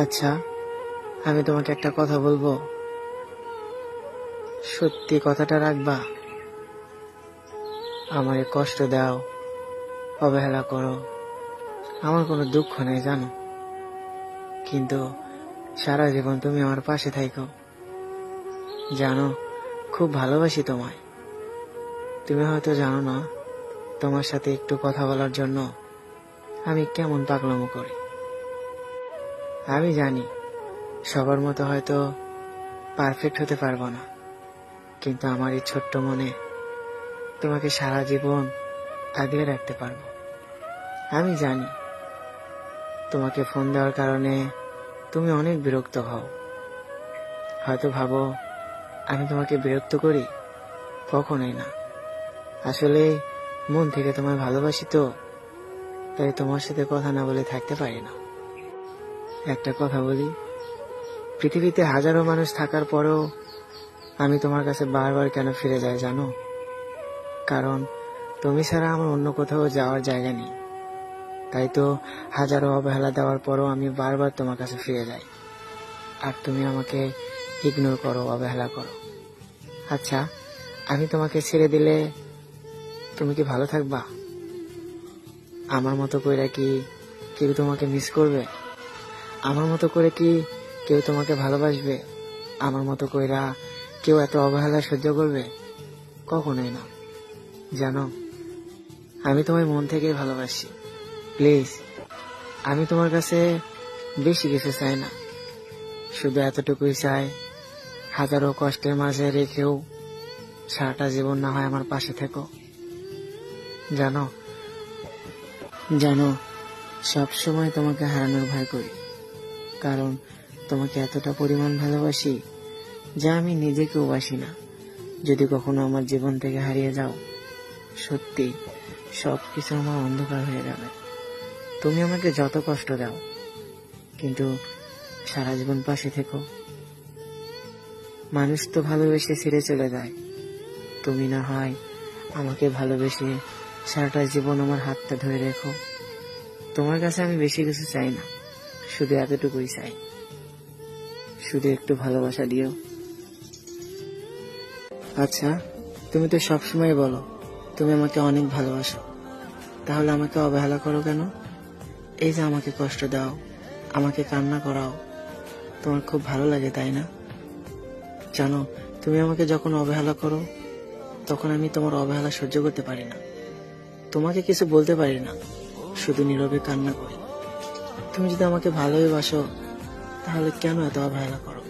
আচ্ছা, আমি তোমাকে একটা কথা বলবো, সত্যি কথাটা রাখবা? আমারে কষ্ট দাও, অবহেলা করো, আমার কোনো দুঃখ নেই জানো, কিন্তু সারা জীবন তুমি আমার পাশে থাইকো। জানো, খুব ভালোবাসি তোমায়। তুমি হয়তো জানো না, তোমার সাথে একটু কথা বলার জন্য আমি কেমন পাগলামো করি। আমি জানি সবার মতো হয়তো পারফেক্ট হতে পারবো না, কিন্তু আমার এই ছোট্ট মনে তোমাকে সারা জীবন আগলে রাখতে পারবো। আমি জানি তোমাকে ফোন দেওয়ার কারণে তুমি অনেক বিরক্ত হও, হয়তো ভাবো আমি তোমাকে বিরক্ত করি। কখনোই না, আসলে মন থেকে তোমায় ভালোবাসি তো, তাই তোমার সাথে কথা না বলে থাকতে পারি না। একটা কথা বলি, পৃথিবীতে হাজারো মানুষ থাকার পরেও আমি তোমার কাছে বারবার কেন ফিরে যাই জানো? কারণ তুমি ছাড়া আমার অন্য কোথাও যাওয়ার জায়গা নেই। তাই তো হাজারো অবহেলা দেওয়ার পরও আমি বারবার তোমার কাছে ফিরে যাই, আর তুমি আমাকে ইগনোর করো, অবহেলা করো। আচ্ছা, আমি তোমাকে ছেড়ে দিলে তুমি কি ভালো থাকবা? আমার মতো করে কি কেউ তোমাকে মিস করবে? আমার মতো করে কি কেউ তোমাকে ভালোবাসবে? আমার মতো কইরা কেউ এত অবহেলা সহ্য করবে? কখনোই না। জানো, আমি তোমায় মন থেকে ভালোবাসি। প্লিজ, আমি তোমার কাছে বেশি কিছু চাই না, শুধু এতটুকুই চাই, হাজারো কষ্টের মাঝে রেখেও সারাটা জীবন না হয় আমার পাশে থেকো। জানো জানো সব সময় তোমাকে হারানোর ভয় করি, কারণ তোমাকে এতটা পরিমাণ ভালোবাসি যা আমি নিজেকেও বাসি না। যদি কখনো আমার জীবন থেকে হারিয়ে যাও, সত্যি সবকিছু আমার অন্ধকার হয়ে যাবে। তুমি আমাকে যত কষ্ট দাও, কিন্তু সারা জীবন পাশে থেকো। মানুষ তো ভালোবেসে ছেড়ে চলে যায়, তুমি না হয় আমাকে ভালোবেসে সারাটা জীবন আমার হাতটা ধরে রেখো। তোমার কাছে আমি বেশি কিছু চাই না, শুধু এতটুকুই চাই, শুধু একটু ভালোবাসা দিও। আচ্ছা, তুমি তো সবসময় বলো তুমি আমাকে অনেক ভালোবাসো, তাহলে আমাকে অবহেলা করো কেন? এই যে আমাকে কষ্ট দাও, আমাকে কান্না করাও, তোমার খুব ভালো লাগে তাই না? জানো, তুমি আমাকে যখন অবহেলা করো, তখন আমি তোমার অবহেলা সহ্য করতে পারি না। তোমাকে কিছু বলতে পারি না, শুধু নীরবে কান্না করি। তুমি যদি আমাকে ভালোই বাসো, তাহলে কেন এত অবহেলা করো?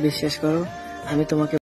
বিশ্বাস করো, আমি তোমাকে